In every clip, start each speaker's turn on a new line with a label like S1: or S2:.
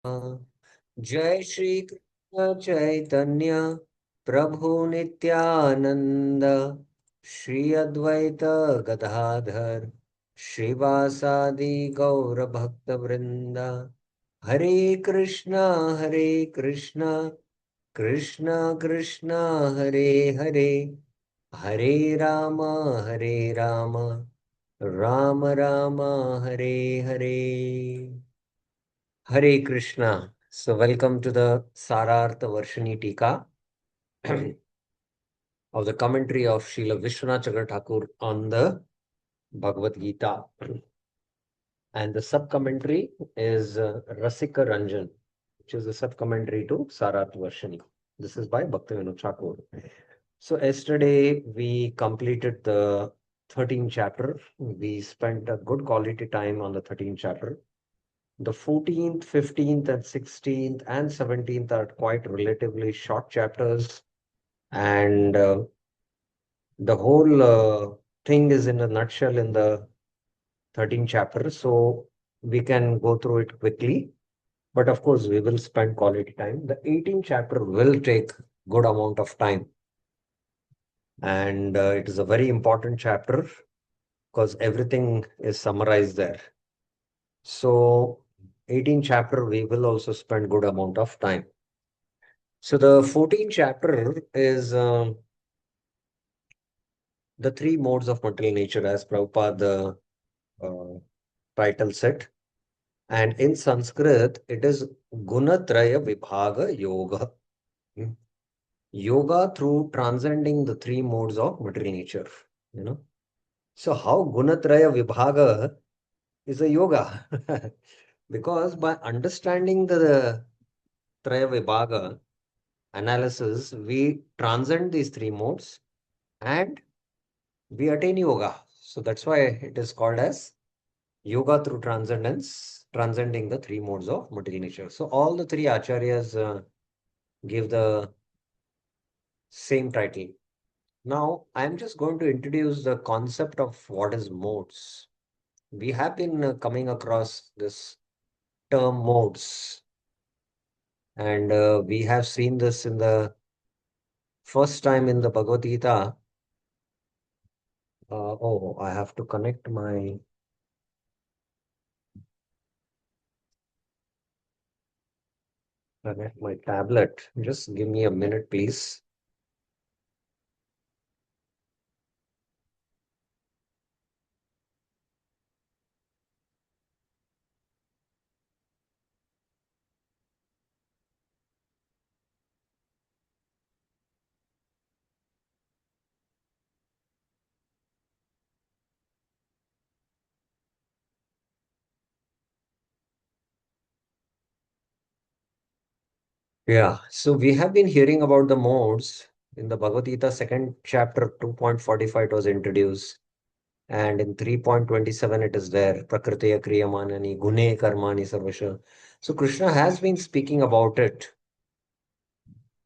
S1: जय श्री कृष्ण चैतन्य प्रभु नित्यानंद श्री अद्वैत गदाधर श्रीवासादि गौर भक्त वृंद हरे Krishna Krishna Krishna Krishna Hare Hare Hare Ram Ram Ram Hare Hare Hare Krishna. So, welcome to the Sarartha Varshini Tika of the commentary of Srila Vishwanath Chakravarti Thakur on the Bhagavad Gita. And the sub commentary is Rasika Ranjan, which is a sub commentary to Sarartha Varshini. This is by Bhaktivinoda Thakur. So, yesterday we completed the 13th chapter. We spent a good quality time on the 13th chapter. The 14th, 15th, and 16th and 17th are quite relatively short chapters, and the whole thing is in a nutshell in the 13th chapter. So we can go through it quickly, but of course, we will spend quality time. The 18th chapter will take good amount of time, and it is a very important chapter because everything is summarized there. So 18th chapter, we will also spend good amount of time. So the 14th chapter is the three modes of material nature, as Prabhupada uh, title said. And in Sanskrit, it is Gunatraya Vibhaga Yoga. Hmm. Yoga through transcending the three modes of material nature. You know. So how Gunatraya Vibhaga is a yoga? Because by understanding the Traya Vibhaga analysis, we transcend these three modes and we attain yoga. So that's why it is called as yoga through transcendence, transcending the three modes of material nature. So all the three acharyas give the same title. Now I'm just going to introduce the concept of what is modes. We have been coming across this term modes, and we have seen this in the first time in the Bhagavad Gita. Oh, I have to connect my tablet. Just give me a minute, please. Yeah, so we have been hearing about the modes in the Bhagavad Gita second chapter 2.45 it was introduced, and in 3.27 it is there Prakritiya Kriyamanani Gune Karmani Sarvasha. So Krishna has been speaking about it,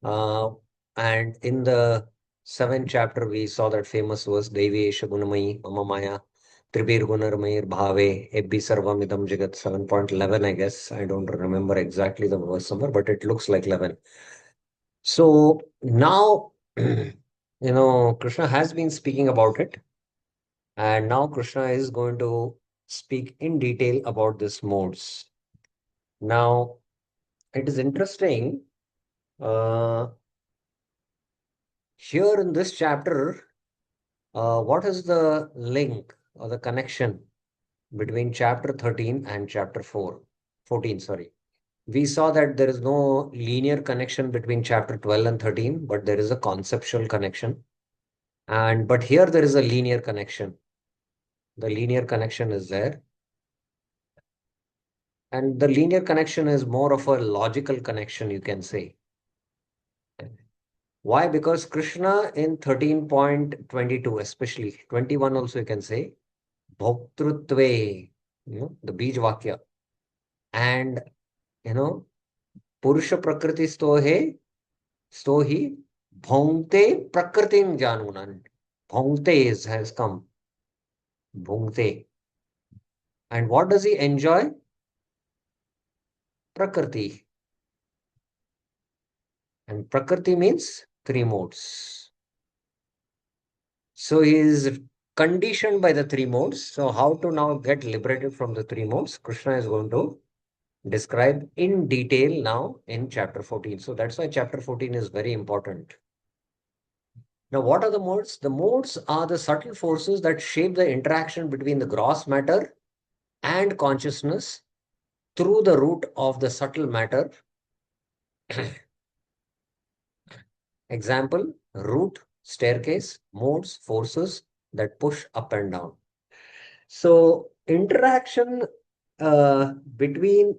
S1: uh, and in the seventh chapter we saw that famous verse Devi Esha Gunamayi Mama Maya Tribir Gunarmayir Bhave Ebbi Sarvam Idam Jagat 7.11 I guess. I don't remember exactly the verse number, but it looks like 11. So now, Krishna has been speaking about it, and now Krishna is going to speak in detail about these modes. Now, it is interesting. Uh, Here in this chapter, what is the link or the connection between chapter 13 and chapter 14, sorry. We saw that there is no linear connection between chapter 12 and 13, but there is a conceptual connection. And but here there is a linear connection. The linear connection is there. And the linear connection is more of a logical connection, you can say. Why? Because Krishna in 13.22, especially 21 also you can say, Bhoktrutve, the Bij Vakya. And, you know, Purusha Prakriti stohi, Bhongte Prakritim Janunan. Has come. Bhongte. And what does he enjoy? Prakriti. And Prakriti means three modes. So he is conditioned by the three modes. So how to now get liberated from the three modes? Krishna is going to describe in detail now in chapter 14. So that's why chapter 14 is very important. Now, what are the modes? The modes are the subtle forces that shape the interaction between the gross matter and consciousness through the root of the subtle matter. Example, root, staircase, modes, forces that push up and down. So interaction between,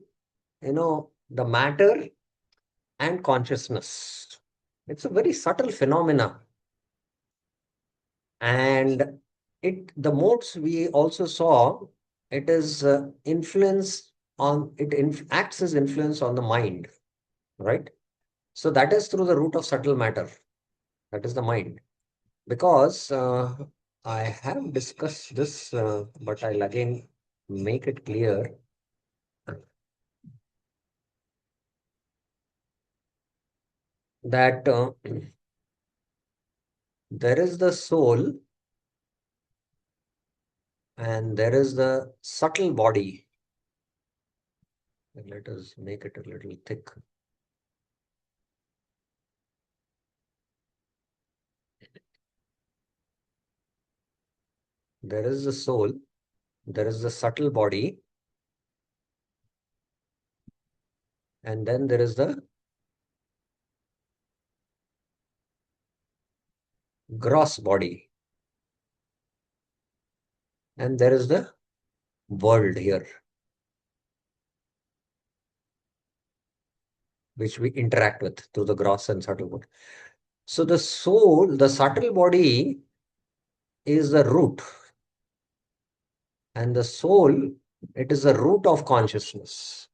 S1: the matter and consciousness. It's a very subtle phenomena. And the modes we also saw, it is acts as influence on the mind, right? So that is through the root of subtle matter. That is the mind. Because I have discussed this, but I'll again make it clear that there is the soul and there is the subtle body. Let us make it a little thick. There is the soul, there is the subtle body, and then there is the gross body. And there is the world here, which we interact with through the gross and subtle body. So the soul, the subtle body is the root. And the soul, it is the root of consciousness.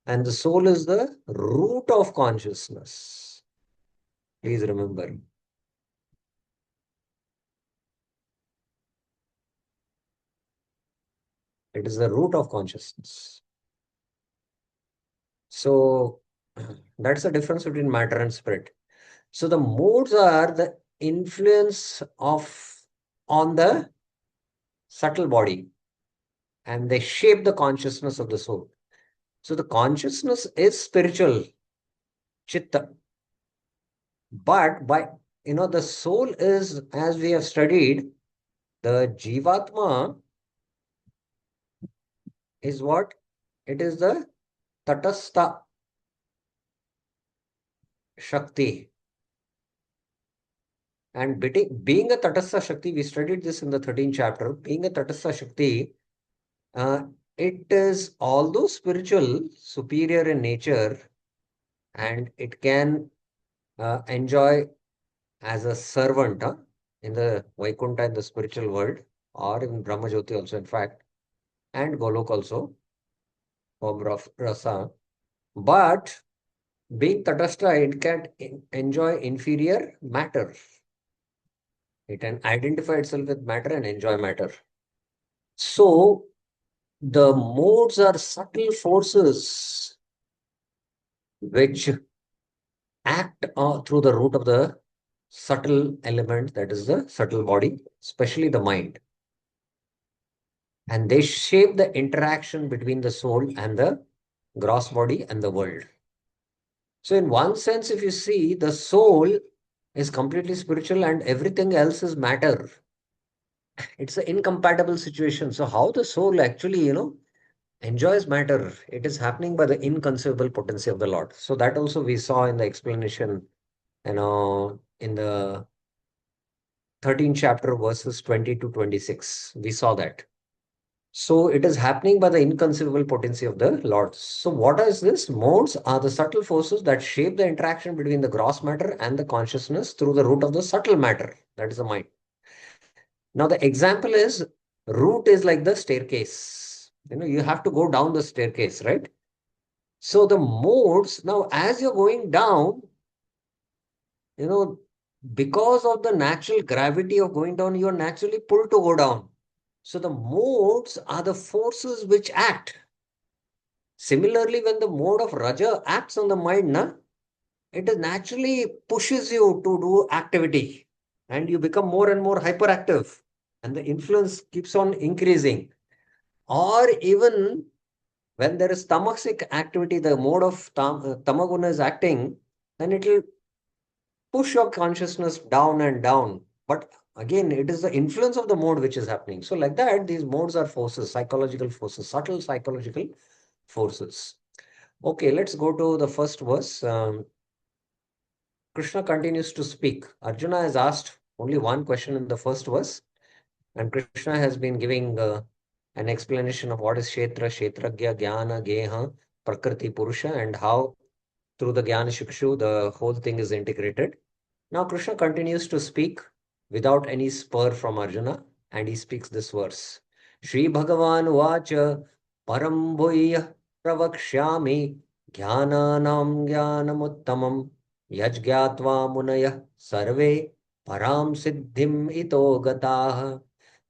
S1: And the soul is the root of consciousness. Please remember. It is the root of consciousness. So that's the difference between matter and spirit. So the modes are the influence on the subtle body, and they shape the consciousness of the soul. So the consciousness is spiritual, chitta. But the soul is, as we have studied, the jivatma is what? It is the tatastha shakti. And being a tatastha shakti, we studied this in the 13th chapter. Being a tatastha shakti, it is although spiritual, superior in nature, and it can enjoy as a servant in the Vaikuntha, in the spiritual world, or in Brahmajyoti also, in fact, and Golok also, form of rasa. But being tatastha, it can enjoy inferior matter. It can identify itself with matter and enjoy matter. So the modes are subtle forces which act through the root of the subtle element, that is the subtle body, especially the mind. And they shape the interaction between the soul and the gross body and the world. So in one sense, if you see, the soul is completely spiritual and everything else is matter. It's an incompatible situation. So how the soul actually, enjoys matter, it is happening by the inconceivable potency of the Lord. So that also we saw in the explanation, in the 13th chapter, verses 20 to 26. We saw that. So it is happening by the inconceivable potency of the Lord. So what is this? Modes are the subtle forces that shape the interaction between the gross matter and the consciousness through the root of the subtle matter. That is the mind. Now the example is, root is like the staircase. You have to go down the staircase, right? So the modes, now as you're going down, you know, because of the natural gravity of going down, you're naturally pulled to go down. So the modes are the forces which act. Similarly, when the mode of Raja acts on the mind, it naturally pushes you to do activity and you become more and more hyperactive and the influence keeps on increasing. Or even when there is tamasic activity, the mode of tamaguna is acting, then it will push your consciousness down and down. But again, it is the influence of the mode which is happening. So, like that, these modes are forces, psychological forces, subtle psychological forces. Okay, let's go to the first verse. Krishna continues to speak. Arjuna has asked only one question in the first verse, and Krishna has been giving an explanation of what is Kshetra, Kshetragya, Jnana, Geha, Prakriti, Purusha, and how through the Jnana Shikshu the whole thing is integrated. Now Krishna continues to speak without any spur from Arjuna, and he speaks this verse. Shri Bhagavan Vacha Param Bhuya Pravakshyami Jnananam Jnanamuttamam Yajgyatva Munaya Sarve Param Siddhim Ito Gatah.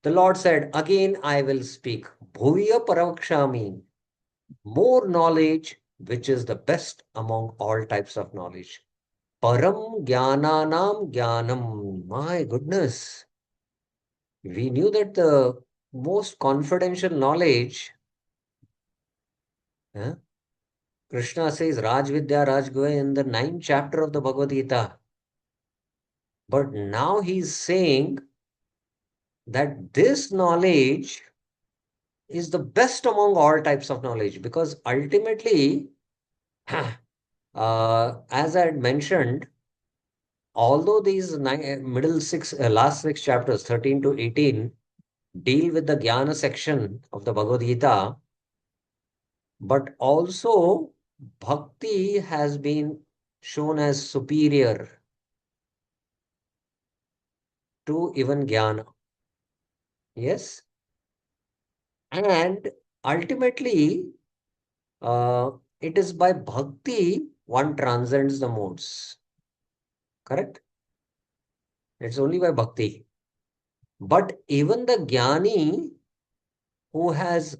S1: The Lord said, again I will speak. Bhuya Paravakshami, more knowledge, which is the best among all types of knowledge. Param Jnananam Jnanam. My goodness. We knew that the most confidential knowledge, eh, Krishna says Raj Vidya Rajgava in the ninth chapter of the Bhagavad Gita. But now he's saying that this knowledge is the best among all types of knowledge because ultimately, as I had mentioned, although these middle six, last six chapters, 13 to 18, deal with the Jnana section of the Bhagavad Gita, but also Bhakti has been shown as superior to even Jnana. Yes. And ultimately, uh, it is by Bhakti one transcends the modes. Correct? It's only by Bhakti. But even the Jnani who has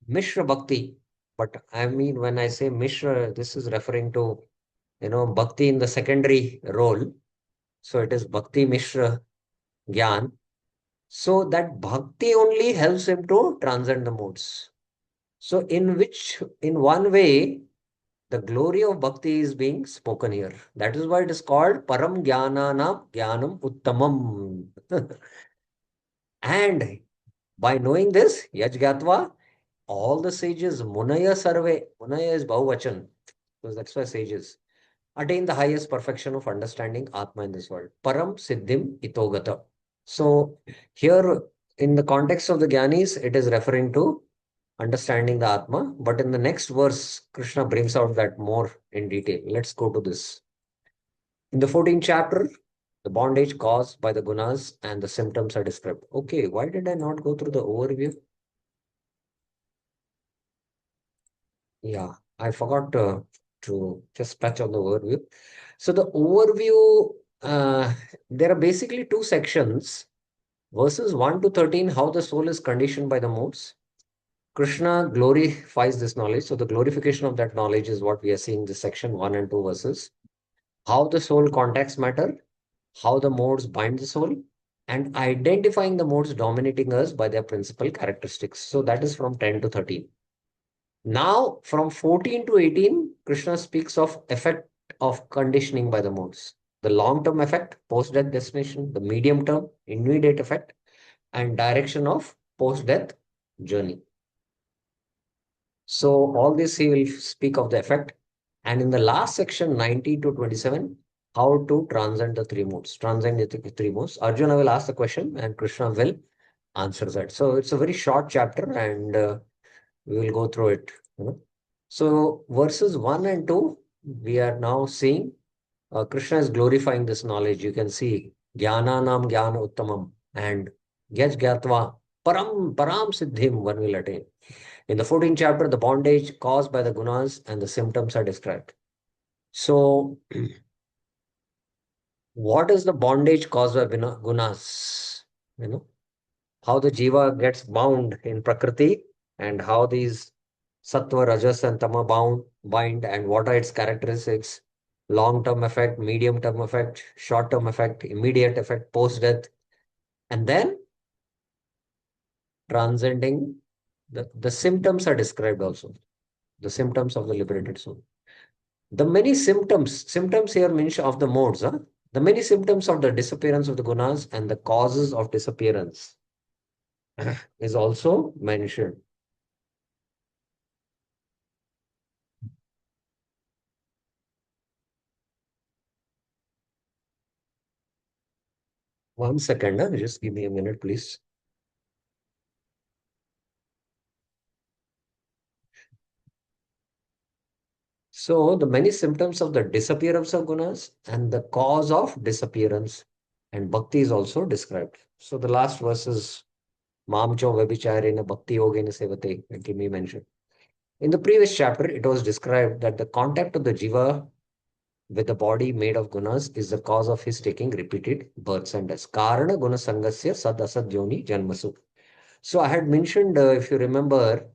S1: Mishra Bhakti, but I mean, when I say Mishra, this is referring to, Bhakti in the secondary role. So it is Bhakti Mishra Gyan. So that Bhakti only helps him to transcend the modes. So in one way, the glory of Bhakti is being spoken here. That is why it is called Param Jnananam Jnanam Uttamam. And by knowing this, Yajgatva, all the sages, Munaya Sarve, Munaya is Bahuvachan, because that's why sages attain the highest perfection of understanding Atma in this world. Param Siddhim Itogata. So here, in the context of the Gyanis, it is referring to understanding the Atma. But in the next verse, Krishna brings out that more in detail. Let's go to this. In the 14th chapter, the bondage caused by the gunas and the symptoms are described. Okay, why did I not go through the overview? Yeah, I forgot to just touch on the overview. So the overview, there are basically two sections. Verses 1 to 13, how the soul is conditioned by the modes. Krishna glorifies this knowledge. So the glorification of that knowledge is what we are seeing this section 1 and 2 verses. How the soul contacts matter, how the modes bind the soul, and identifying the modes dominating us by their principal characteristics. So that is from 10 to 13. Now, from 14 to 18, Krishna speaks of effect of conditioning by the modes. The long-term effect, post-death destination, the medium-term, immediate effect, and direction of post-death journey. So all this he will speak of the effect. And in the last section, 19 to 27, how to transcend the three modes. Transcend the three modes. Arjuna will ask the question and Krishna will answer that. So it's a very short chapter and we will go through it. So verses 1 and 2, we are now seeing Krishna is glorifying this knowledge. You can see Jnananam Jnana Uttamam and Yaj Gyatva Param Siddhim one will attain. In the 14th chapter, the bondage caused by the gunas and the symptoms are described. So, what is the bondage caused by gunas? You know, how the jiva gets bound in Prakriti, and how these sattva, rajas, and tama bind, and what are its characteristics, long-term effect, medium-term effect, short-term effect, immediate effect, post-death, and then transcending the symptoms are described also. The symptoms of the liberated soul. The many symptoms here mention of the modes, huh? The many symptoms of the disappearance of the gunas and the causes of disappearance is also mentioned. One second, huh? Just give me a minute, please. So, the many symptoms of the disappearance of gunas and the cause of disappearance and bhakti is also described. So, the last verse is Mamcho Vabhicharena Bhakti Yogena Sevate, that Kimi mentioned. In the previous chapter, it was described that the contact of the jiva with the body made of gunas is the cause of his taking repeated births and deaths. Karana guna sangasya sad asad yoni janmasu. So I had mentioned, if you remember,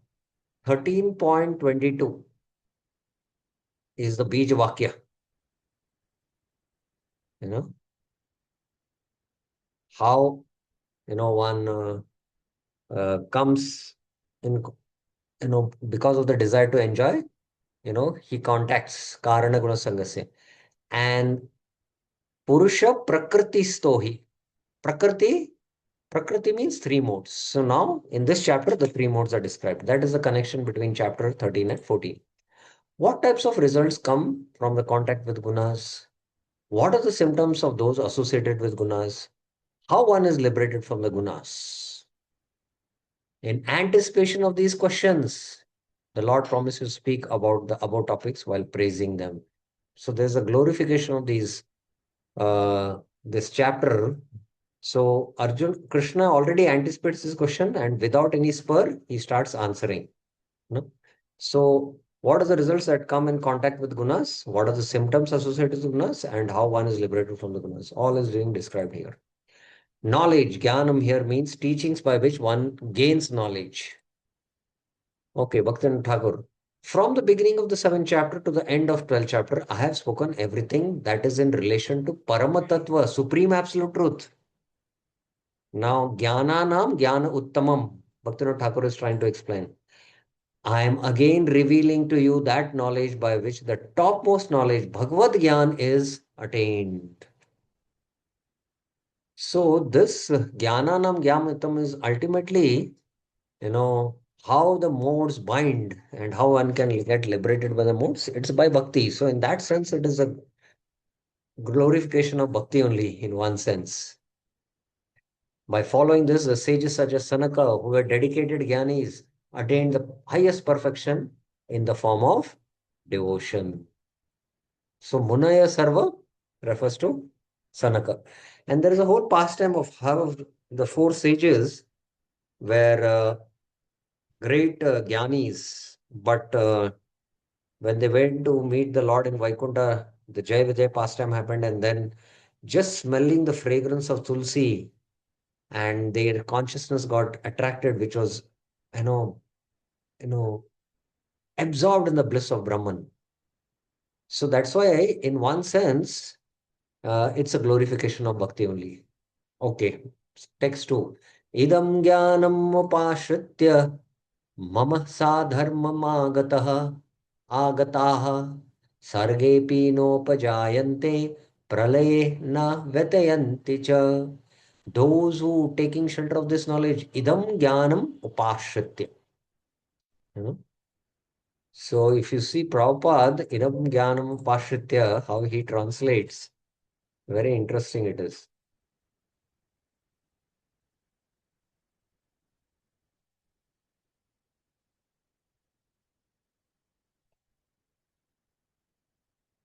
S1: 13.22 is the Bij Vakya. You know, how, one comes in, because of the desire to enjoy, he contacts Karana guna sangasya. And Purusha Prakriti Stohi. Prakriti Prakriti means three modes. So now in this chapter, the three modes are described. That is the connection between chapter 13 and 14. What types of results come from the contact with gunas? What are the symptoms of those associated with gunas? How one is liberated from the gunas? In anticipation of these questions, the Lord promises to speak about the above topics while praising them. So there's a glorification of this chapter. So Krishna already anticipates this question, and without any spur, he starts answering. No? So what are the results that come in contact with gunas? What are the symptoms associated with gunas? And how one is liberated from the gunas? All is being described here. Knowledge, jnanam here means teachings by which one gains knowledge. Okay, Bhaktivinoda Thakur. From the beginning of the 7th chapter to the end of 12th chapter, I have spoken everything that is in relation to Parama Supreme Absolute Truth. Now, Jnananam Jnana Uttamam, Bhaktivinoda Thakur is trying to explain. I am again revealing to you that knowledge by which the topmost knowledge, Bhagavad Gyan, is attained. So, this Jnananam Jnana Uttamam is ultimately, how the modes bind and how one can get liberated by the modes. It's by bhakti. So, in that sense, it is a glorification of bhakti only, in one sense. By following this, the sages such as Sanaka, who were dedicated jnanis, attained the highest perfection in the form of devotion. So Munaya Sarva refers to Sanaka. And there is a whole pastime of how the four sages were great jnanis, but when they went to meet the Lord in Vaikunta, the Jai Vijay pastime happened, and then just smelling the fragrance of Tulsi, and their consciousness got attracted, which was, you know, you know, absorbed in the bliss of Brahman. So that's why, in one sense, it's a glorification of bhakti only. Okay, text 2. Idam jnanam upashritya mama sadharmamagatah agataha sargepi nopajayante pralaye na vetayanti cha. Those who taking shelter of this knowledge, idam jnanam upashritya. You know? So if you see Prabhupada, idam jnanam upashritya, how he translates, very interesting it is.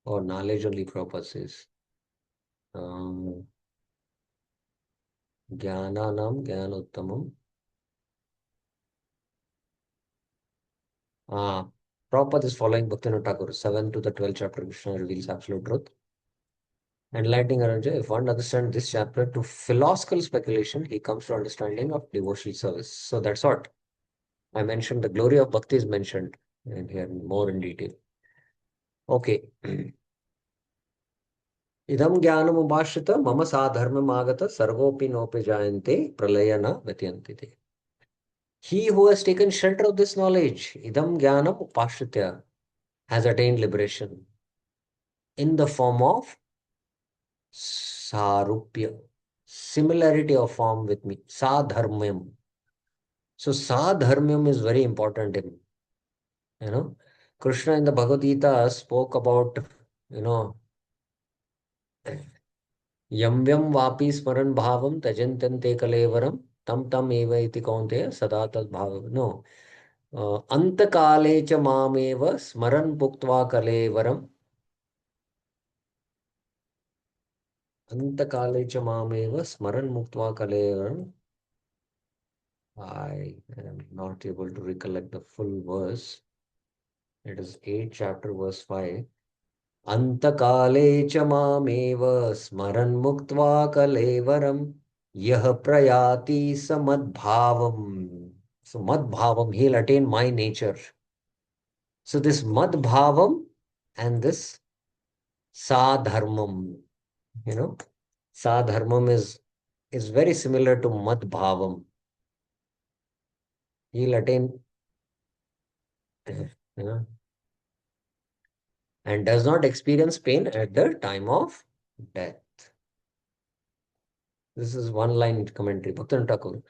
S1: Or knowledge only Prabhupada says. Um, Jnananam Jnanottamam. Ah, Prabhupada is following Bhaktivinoda Thakur, 7 to the 12th chapter, Krishna reveals absolute truth. Enlightening Arjuna, if one understands this chapter to philosophical speculation, he comes to understanding of devotional service. So that's what I mentioned. The glory of bhakti is mentioned in here more in detail. Okay. Idam jnanam ubhashrita mama sadharmam agata sarvopi nopi jayante pralayana vyatyanti. He who has taken shelter of this knowledge, idam jnanam upashrita, has attained liberation in the form of sarupya, similarity of form with me, sadharmam. So sadharmam is very important in, you know, Krishna in the Bhagavad Gita spoke about, you know, yam yam vapi smaran bhavam tajantante kalevaram tam tam eva iti kaunteya sada tad bhavam. No. Antakale cha mameva smaran bhuktva kalevaram. Antakale cha mameva smaran muktva kalevaram. I am not able to recollect the full verse. It is 8 chapter verse 5. Antakale cha mameva smaran muktva kalevaram yah prayati samadbhavam. So madbhavam, he'll attain my nature. So this madbhavam and this sadharmam, you know, sadharmam is very similar to madbhavam. He'll attain, you know, and does not experience pain at the time of death. This is one line commentary. Bhaktivinoda Thakur.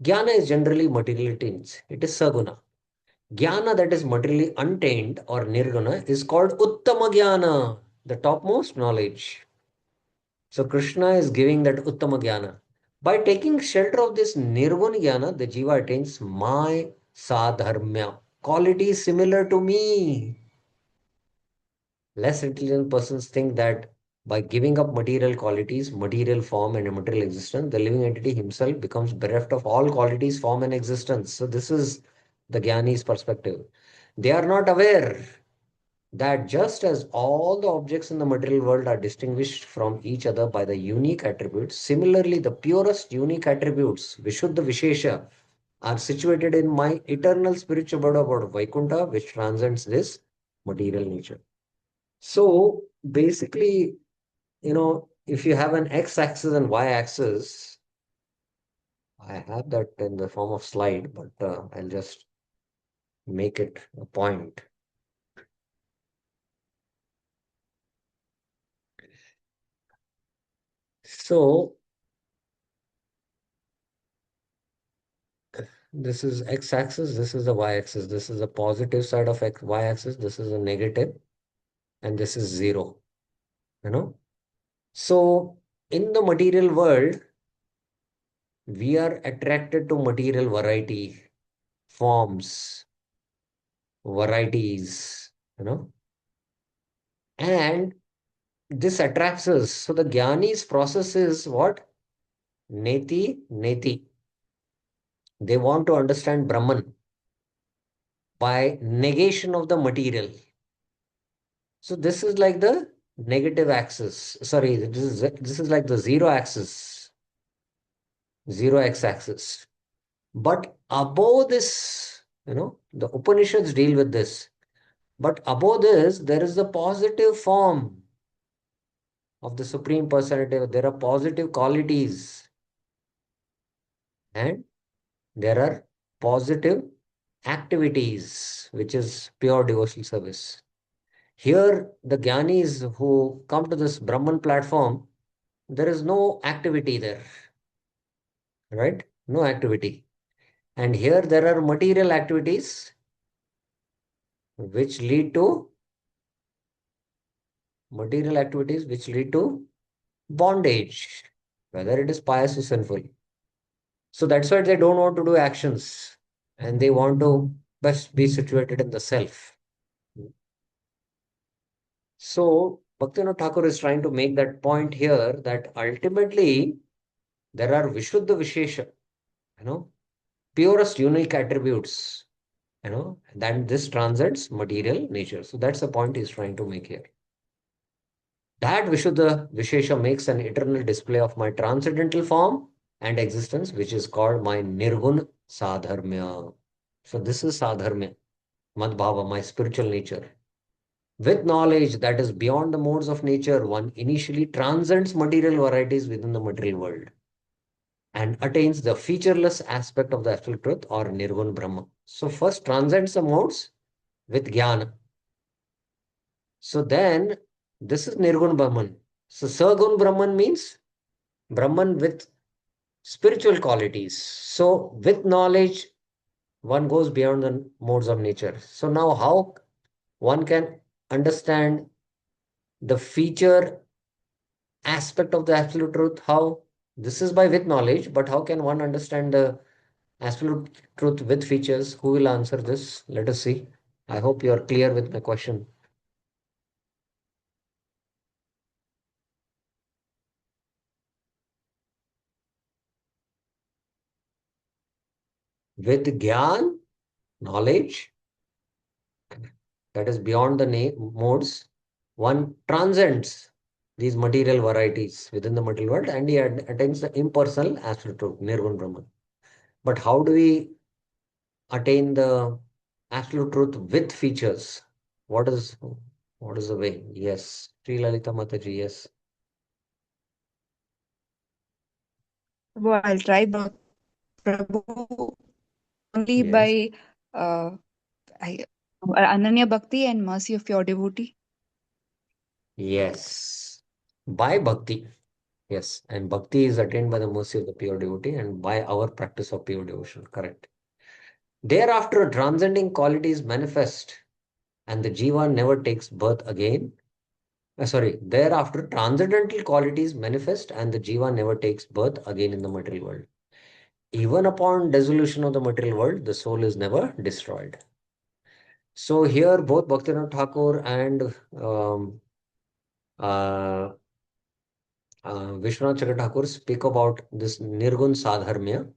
S1: Jnana is generally materially taints. It is saguna. Jnana that is materially untainted or nirguna is called uttama jnana, the topmost knowledge. So Krishna is giving that uttama jnana. By taking shelter of this nirguna jnana, the jiva attains my sadharmya, quality similar to me. Less intelligent persons think that by giving up material qualities, material form, and material existence, the living entity himself becomes bereft of all qualities, form, and existence. So, this is the Jnani's perspective. They are not aware that just as all the objects in the material world are distinguished from each other by the unique attributes, similarly, the purest unique attributes, Vishuddha Vishesha, are situated in my eternal spiritual abode about Vaikuntha, which transcends this material nature. So basically, if you have an x-axis and y-axis, I have that in the form of slide, but I'll just make it a point. So this is x-axis, this is the y-axis, this is the positive side of y-axis, this is a negative, and this is 0, you know. So in the material world, we are attracted to material variety, forms, varieties, and this attracts us. So the Jnani's process is what? Neti, neti. They want to understand Brahman by negation of the material. So this is like the negative axis. Sorry, this is like the zero axis, zero x-axis. But above this, the Upanishads deal with this. But above this, there is the positive form of the Supreme Personality. There are positive qualities and there are positive activities, which is pure devotional service. Here, the Jnanis who come to this Brahman platform, there is no activity there, right? No activity. And here there are material activities which lead to bondage, whether it is pious or sinful. So that's why they don't want to do actions and they want to best be situated in the self. So Bhaktivinoda Thakur is trying to make that point here that ultimately there are Vishuddha Vishesha, purest unique attributes, then this transcends material nature. So that's the point he's trying to make here. That Vishuddha Vishesha makes an eternal display of my transcendental form and existence, which is called my Nirgun Sadharmya. So this is Sadharmya, Madhbhava, my spiritual nature. With knowledge that is beyond the modes of nature, one initially transcends material varieties within the material world and attains the featureless aspect of the absolute truth or Nirgun Brahma. So first transcends the modes with Jnana. So then this is Nirgun Brahman. So Sagun Brahman means Brahman with spiritual qualities. So with knowledge, one goes beyond the modes of nature. So now how one can understand the feature aspect of the absolute truth? How? This is by with knowledge, but how can one understand the absolute truth with features? Who will answer this? Let us see. I hope you are clear with my question. With Gyan, knowledge, that is beyond the modes, one transcends these material varieties within the material world and he attains the impersonal absolute truth, Nirgun Brahman. But how do we attain the absolute truth with features? What is what is the way? Yes. Sri Lalita Mataji, yes.
S2: Well, I'll try, Prabhu, only
S1: Yes.
S2: by uh, I, Ananya Bhakti and mercy of your devotee.
S1: Yes. By bhakti. Yes. And bhakti is attained by the mercy of the pure devotee and by our practice of pure devotion. Correct. Thereafter, transcending qualities manifest and the jiva never takes birth again. Thereafter, transcendental qualities manifest and the jiva never takes birth again in the material world. Even upon dissolution of the material world, the soul is never destroyed. So here, both Bhaktivinoda Thakur and uh, Vishwanath Chakra Thakur speak about this Nirgun Sadharmya.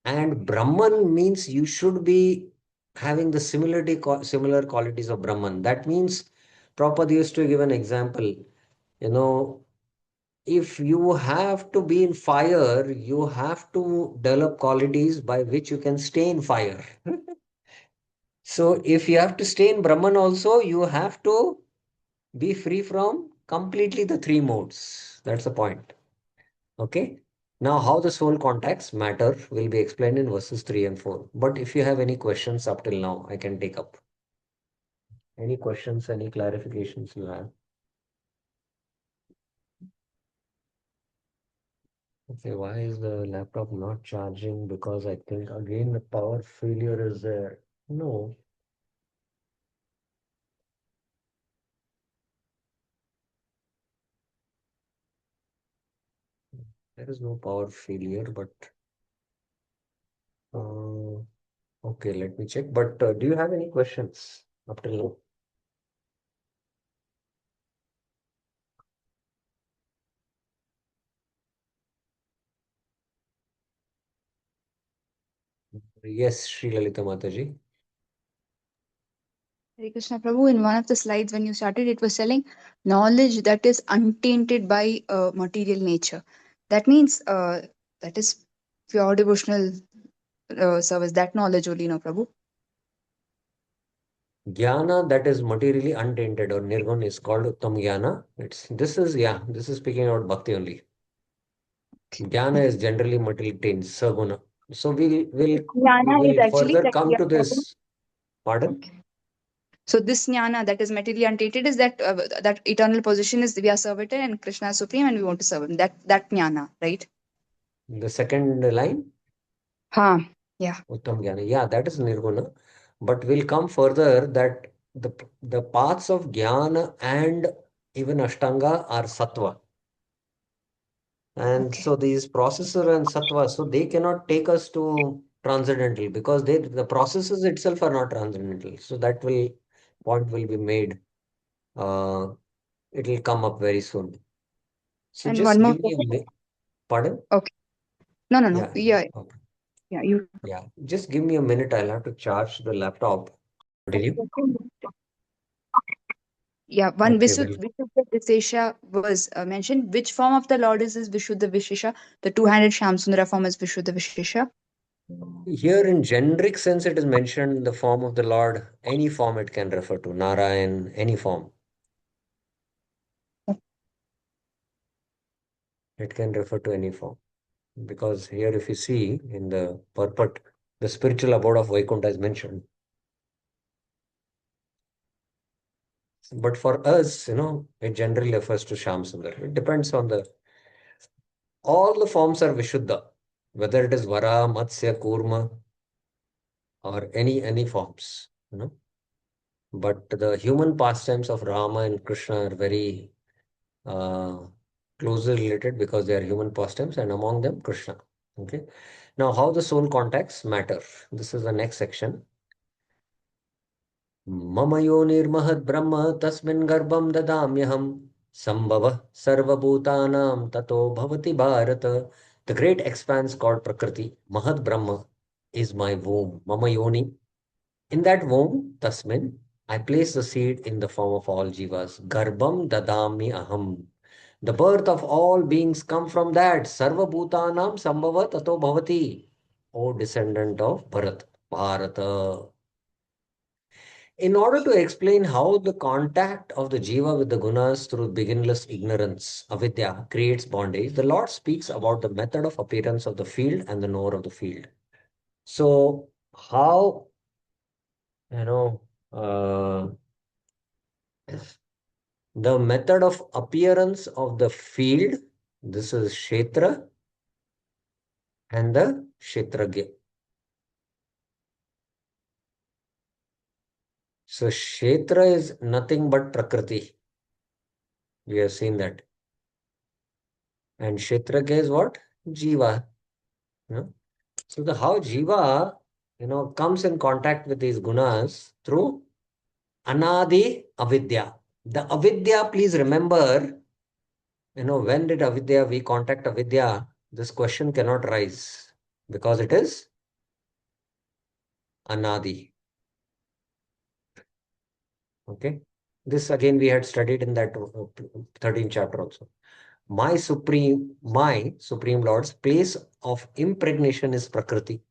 S1: And Brahman means you should be having the similar qualities of Brahman. That means Prabhupada used to give an example. You know, if you have to be in fire, you have to develop qualities by which you can stay in fire. So if you have to stay in Brahman also, you have to be free from completely the three modes. That's the point. Okay. Now, how the soul contacts matter will be explained in verses 3 and 4. But if you have any questions up till now, I can take up. Any questions, any clarifications you have? Okay, why is the laptop not charging? Because I think again the power failure is there. No, there is no power failure, but uh, okay, let me check. But do you have any questions up till now? Yes, Sri Lalita Mataji.
S2: Hare Krishna Prabhu, in one of the slides when you started, it was telling knowledge that is untainted by material nature. That means that is pure devotional service. That knowledge only, no Prabhu.
S1: Jnana that is materially untainted or nirgun is called Uttam Jnana. This is speaking about bhakti only. Jnana is generally materially tainted, saguna. So we
S2: Jnana is
S1: will
S2: actually
S1: further
S2: that we
S1: come
S2: are
S1: to
S2: serving.
S1: this. Pardon?
S2: Okay. So this jnana that is materially untainted is that that eternal position is we are servitor and Krishna is supreme and we want to serve him. That jnana, right?
S1: The second line,
S2: Huh. Yeah.
S1: Uttam Jnana. Yeah, that is nirguna. But we'll come further that the paths of Jnana and even Ashtanga are sattva. And
S2: Okay.
S1: so these processor and sattva, so they cannot take us to transcendental because the processes itself are not transcendental. So that will point will be made. Uh, it will come up very soon. So
S2: And
S1: just
S2: one more
S1: give me a
S2: question.
S1: pardon.
S2: Okay. No, no, no.
S1: Yeah,
S2: Yeah.
S1: okay.
S2: Yeah. You.
S1: Yeah. Just give me a minute. I'll have to charge the laptop. Continue.
S2: Yeah, one
S1: Okay, well,
S2: Vishuddha Vishesha was mentioned. Which form of the Lord is this Vishuddha Vishesha? The two-handed Shamsundara form is Vishuddha Vishesha.
S1: here in generic sense, it is mentioned in the form of the Lord. Any form it can refer to. Narayan, any form. It can refer to any form. Because here, if you see in the purport, the spiritual abode of Vaikuntha is mentioned. But for us, it generally refers to Shyam Sundar. It depends on all the forms are Vishuddha, whether it is Vara, Matsya, Kurma, or any forms. But the human pastimes of Rama and Krishna are very uh, closely related because they are human pastimes, and among them Krishna. Okay. Now, how the soul contacts matter. This is the next section. मम योनिर्महद्ब्रह्म तस्मिन् गर्भं ददाम्यहम् संभवः सर्वभूतानां ततो भवति Bharat. The great expanse called Prakriti, Mahad Brahma, is my womb, Mama Yoni. In that womb, Tasmin, I place the seed in the form of all jivas. Garbham dadami aham. The birth of all beings come from that. Sarva bhutanam sambhava tato bhavati. O descendant of Bharat, Bharata. In order to explain how the contact of the jiva with the gunas through beginless ignorance, avidya, creates bondage, the Lord speaks about the method of appearance of the field and the knower of the field. So, how, you know, uh, the method of appearance of the field, this is Kshetra and the Kshetragya. So, Kshetra is nothing but Prakriti. We have seen that. And Kshetragya is what? Jiva. You know? So the how jiva, comes in contact with these gunas through anadi avidya. The avidya, please remember, when did avidya, we contact avidya, this question cannot rise because it is anadi. Okay. This again we had studied in that 13th chapter also. My Supreme Lord's place of impregnation is Prakriti,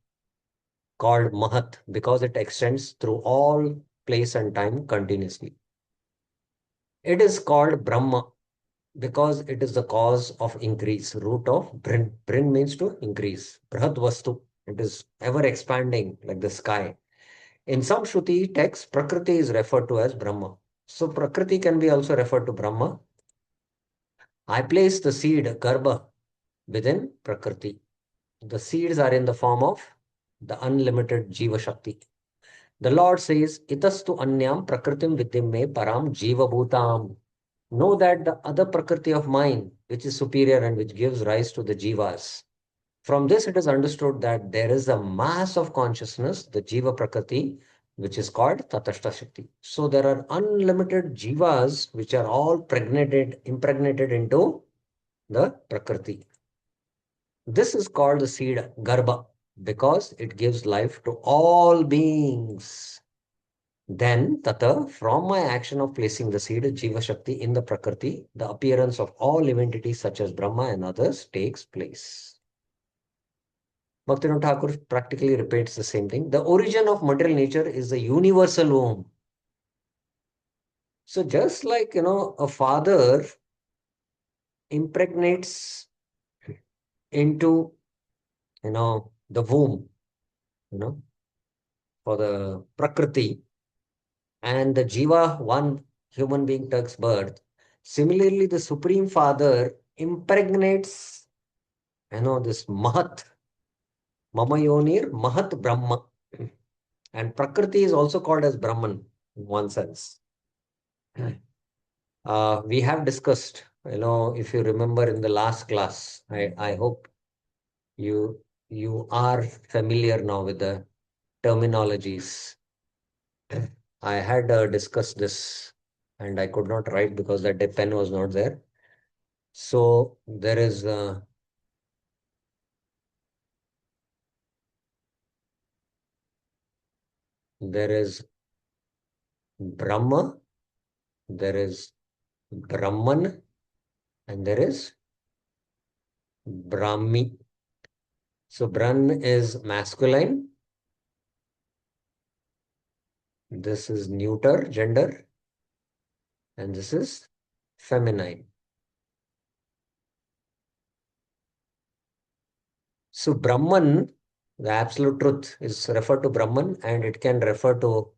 S1: called Mahat, because it extends through all place and time continuously. It is called Brahma because it is the cause of increase, root of Brin. Brin means to increase. Brahad Vastu, it is ever expanding like the sky. In some Shruti texts, Prakriti is referred to as Brahma. So Prakriti can be also referred to Brahma. I place the seed, Garbha, within Prakriti. The seeds are in the form of the unlimited Jiva Shakti. The Lord says, Itastu anyam prakritim vidyam me param jiva bhutam. Know that the other prakriti of mine, which is superior and which gives rise to the jivas. From this, it is understood that there is a mass of consciousness, the jiva prakriti, which is called tatashta shakti. So there are unlimited jivas which are all impregnated into the prakriti. This is called the seed garbha because it gives life to all beings. Then, Tata, from my action of placing the seed Jiva Shakti in the Prakriti, the appearance of all living entities such as Brahma and others takes place. Bhaktivinoda Thakur practically repeats the same thing. The origin of material nature is the universal womb. So, just like, a father impregnates into, the womb, you know, for the Prakriti, and the Jiva, one human being takes birth. Similarly, the Supreme Father impregnates, this Mahat, Mama Yonir, Mahat Brahma. And Prakriti is also called as Brahman in one sense. We have discussed, if you remember in the last class, I hope you are familiar now with the terminologies. I had discussed this and I could not write because that day pen was not there. So there is Brahma, there is Brahman, and there is Brahmi. So Brahman is masculine. This is neuter gender, and this is feminine. So Brahman, the absolute truth, is referred to Brahman, and it can refer to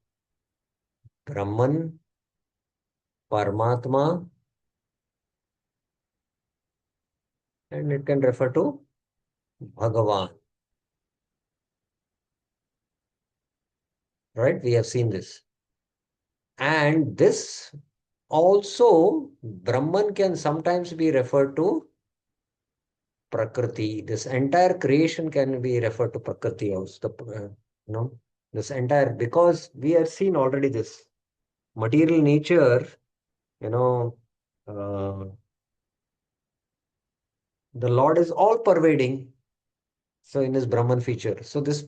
S1: Brahman, Paramatma, and it can refer to Bhagavan. Right? We have seen this. And this also, Brahman can sometimes be referred to Prakriti. This entire creation can be referred to Prakriti also. You know, this entire, because we have seen already this material nature, you know, uh, the Lord is all pervading. So in his Brahman feature. So this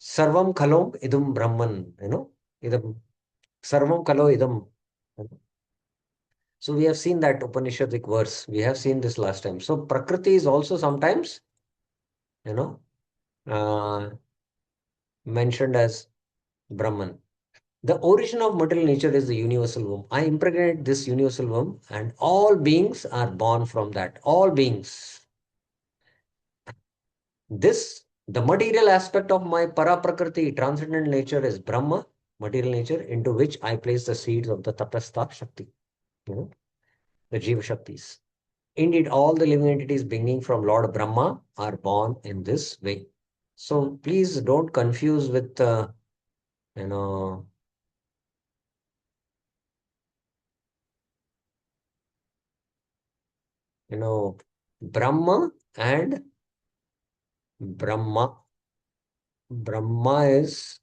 S1: Sarvam Khalom Idam Brahman, Idam Sarvam Kalo Idam. So we have seen that Upanishadic verse. We have seen this last time. So Prakriti is also sometimes, you know, uh, mentioned as Brahman. The origin of material nature is the universal womb. I impregnate this universal womb, and all beings are born from that. All beings. The material aspect of my para prakriti, transcendental nature, is Brahma, material nature, into which I place the seeds of the tapastha shakti, the Jiva Shaktis. Indeed, all the living entities beginning from Lord Brahma are born in this way. So please don't confuse with, you know, Brahma and Brahma. Brahma is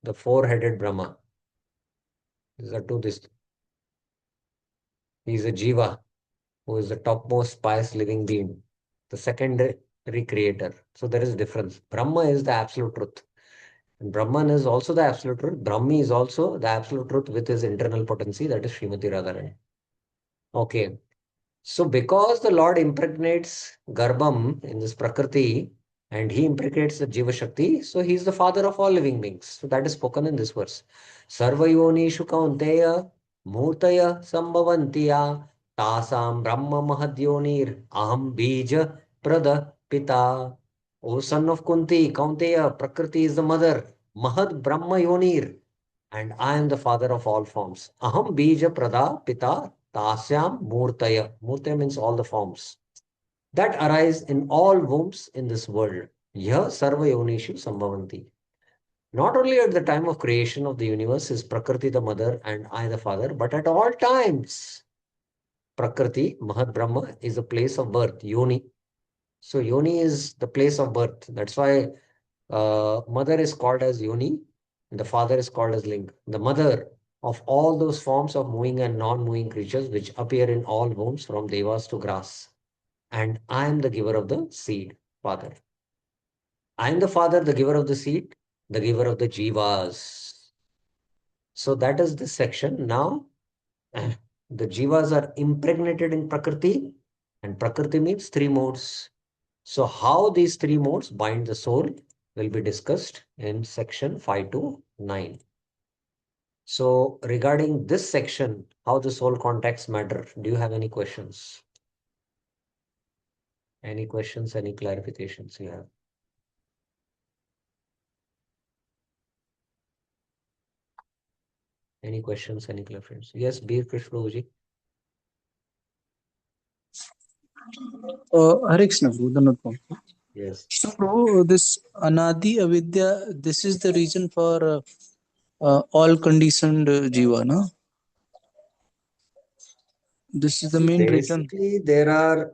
S1: the four-headed Brahma. These are two. He is a Jiva, who is the topmost pious living being, the secondary creator. So there is a difference. Brahma is the absolute truth. And Brahman is also the absolute truth. Brahmi is also the absolute truth with his internal potency, that is Srimati Radharani. Okay. So because the Lord impregnates Garbham in this Prakriti and he impregnates the Jiva Shakti, so he is the father of all living beings. So that is spoken in this verse. Sarvayonishu kaunteya murtaya sambhavantiya tasam brahma mahadyonir aham bija prada pita. O son of Kunti, Kaunteya, Prakriti is the mother. Mahad Brahma Yonir, and I am the father of all forms. Aham bija prada pita tasyam murtaya. Murtaya means all the forms that arise in all wombs in this world. Yah sarva yonishu sambhavanti. Not only at the time of creation of the universe is Prakriti the mother and I the father, but at all times. Prakriti, Mahad Brahma, is a place of birth, Yoni. So Yoni is the place of birth. That's why mother is called as Yoni, and the father is called as Ling. The mother of all those forms of moving and non-moving creatures which appear in all wombs from devas to grass. And I am the giver of the seed, father. I am the father, the giver of the seed, the giver of the jivas. So that is this section. Now, the jivas are impregnated in Prakriti, and Prakriti means three modes. So how these three modes bind the soul will be discussed in section 5 to 9. So regarding this section, how the soul contacts matter, do you have any questions? Any questions, any clarifications you have? Any questions, any clarifications? Yes, Bir Krish Prabhuji.
S3: Hare Krishna, Prabhu, Dhanavad Prabhu.
S1: Yes.
S3: So, Prabhu, this Anadi Avidya, this is the reason for all conditioned jiva, no? This is the main reason.
S1: Basically, there are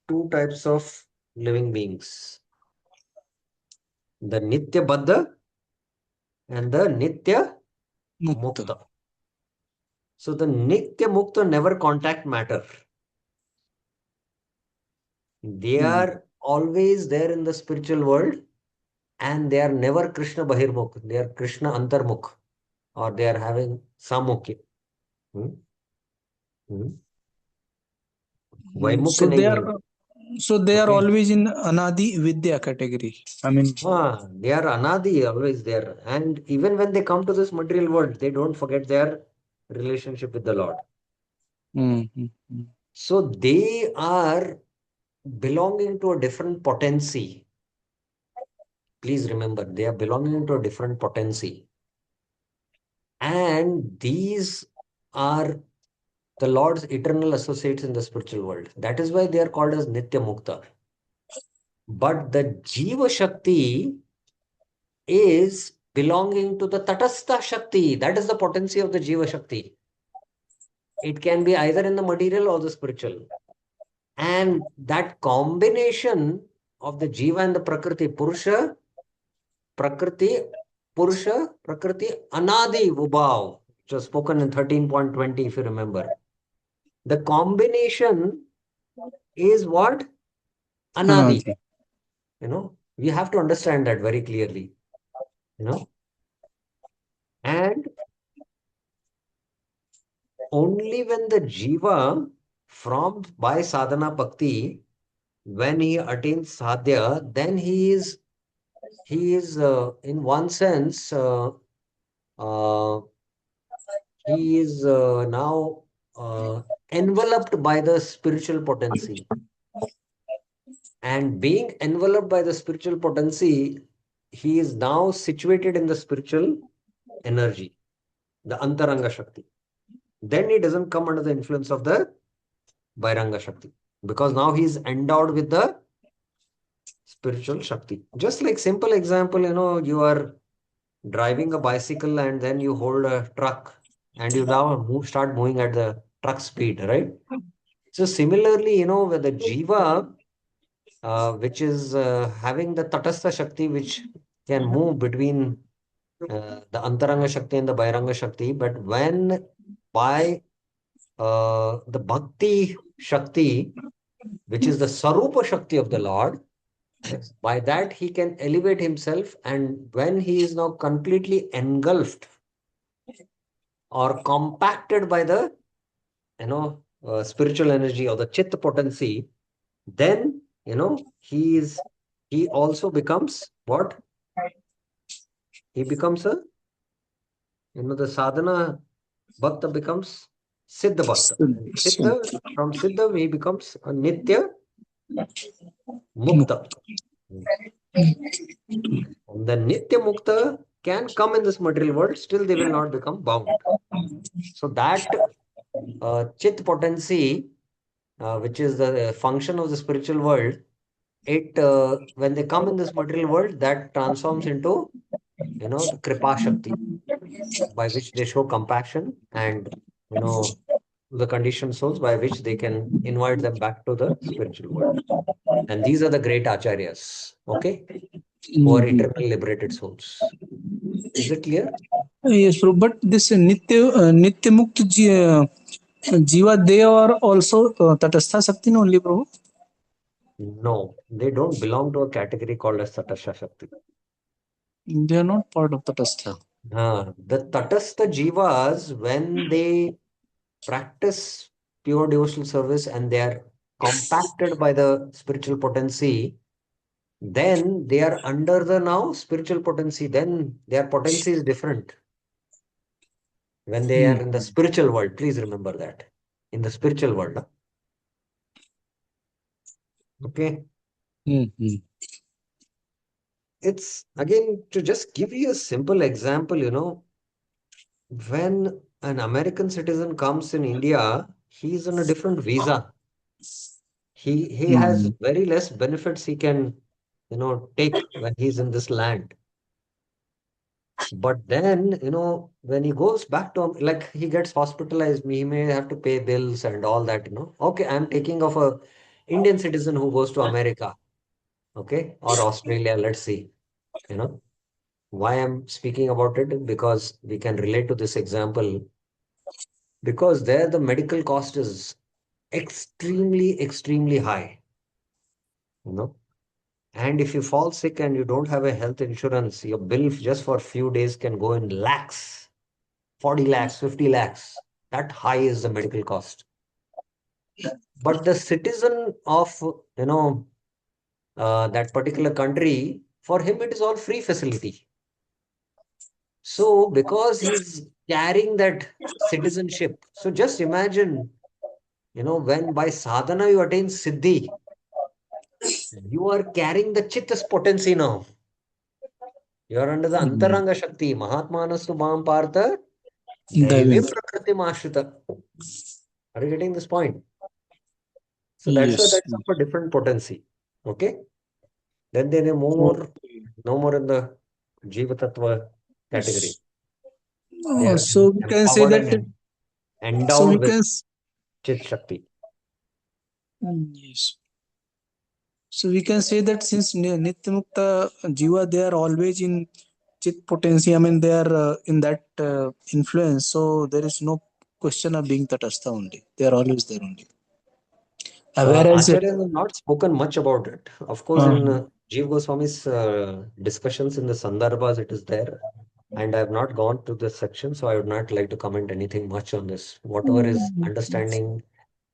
S1: two types of living beings. The Nitya Baddha and the Nitya
S3: Mukta.
S1: Mukta. So the Nitya Mukta never contact matter. They are always there in the spiritual world and they are never Krishna Bahirmukh. They are Krishna Antarmukh. or they are having Samukya. Hmm? Hmm? Vaimukya
S3: So they
S1: nahi
S3: are
S1: hai. Okay.
S3: always in Anadi Vidya category. I mean,
S1: They are Anadi, always there. And even when they come to this material world, they don't forget their relationship with the Lord.
S3: mm, mm, mm.
S1: So they are belonging to a different potency. Please remember, they are belonging to a different potency. And these are the Lord's eternal associates in the spiritual world. That is why they are called as Nitya Mukta. But the Jiva Shakti is belonging to the Tatastha Shakti. That is the potency of the Jiva Shakti. It can be either in the material or the spiritual. And that combination of the Jiva and the Prakriti, Prakriti, Prakriti, Anadi, Vibhav, which was spoken in 13.20, if you remember. The combination is what? Anadi.
S3: Anadi.
S1: We have to understand that very clearly. And only when the Jiva from by sadhana bhakti, when he attains sadhya, then he is in one sense uh, he is now enveloped by the spiritual potency. And being enveloped by the spiritual potency, he is now situated in the spiritual energy, the Antaranga Shakti. Then he doesn't come under the influence of the Vairanga Shakti, because now he is endowed with the spiritual Shakti. Just like simple example, you are driving a bicycle and then you hold a truck and you now start moving at the truck speed, right? So similarly, with the Jiva, which is having the Tatastha Shakti, which can move between the Antaranga Shakti and the Bairanga Shakti, but when by the Bhakti Shakti, which is the Sarupa Shakti of the Lord, by that he can elevate himself, and when he is now completely engulfed or compacted by the spiritual energy or the chitta potency, then he also becomes what? He becomes a the sadhana bhakta becomes siddha bhakta, and siddha, from siddha he becomes a nitya mukta. And the nitya mukta can come in this material world, still they will not become bound. So that chit potency, which is the function of the spiritual world, it when they come in this material world, that transforms into the kripa shakti, by which they show compassion, and the conditioned souls, by which they can invite them back to the spiritual world. And these are the great acharyas, okay, who are
S3: Mhm.
S1: eternally liberated souls. Is it clear?
S3: Yes, bro. But this Nitya Mukta Jiva, they are also Tatastha Shakti only, bro.
S1: No, they don't belong to a category called as Tatastha Shakti.
S3: They are not part of Tatastha.
S1: The Tatastha Jivas, when they practice pure devotional service and they are compacted by the spiritual potency, then they are under the now spiritual potency. Then their potency is different. When they are in the spiritual world, please remember that. In the spiritual world, okay?
S3: Mm-hmm.
S1: It's again to just give you a simple example, when an American citizen comes in India, he's on a different visa. He has very less benefits he can, take when he's in this land. But then, when he goes back to, like he gets hospitalized, he may have to pay bills and all that, Okay, I'm taking of a Indian citizen who goes to America, okay, or Australia, let's see, you know. Why I'm speaking about it? Because we can relate to this example. Because there the medical cost is extremely, extremely high, you know. And if you fall sick and you don't have a health insurance, your bill just for a few days can go in lakhs. 40 lakhs, 50 lakhs. That high is the medical cost. But the citizen of, that particular country, for him, it is all free facility. So because he's carrying that citizenship, so just imagine, when by sadhana you attain siddhi, you are carrying the chittas potency now. You are under the antaranga shakti. Mahatmanastu mam partha
S3: Diving.
S1: daivim prakriti mashrita. Are you getting this point? So that's why
S3: Yes.
S1: that's of a different potency. Okay. Then they are more, no more in the Jiva Tattva category. They are
S3: So we can say
S1: empowered
S3: that.
S1: and
S3: So we
S1: endowed with
S3: can.
S1: Chit Shakti.
S3: Yes. So we can say that since Nitya Mukta Jiva, they are always in Chit potency. I mean, they are in that influence. So there is no question of being Tatastha only. They are always there only. Whereas,
S1: Acharya has not spoken much about it. Of course, in Jiva Goswami's discussions in the Sandarbhas, it is there. And I have not gone to this section, so I would not like to comment anything much on this. Whatever is understanding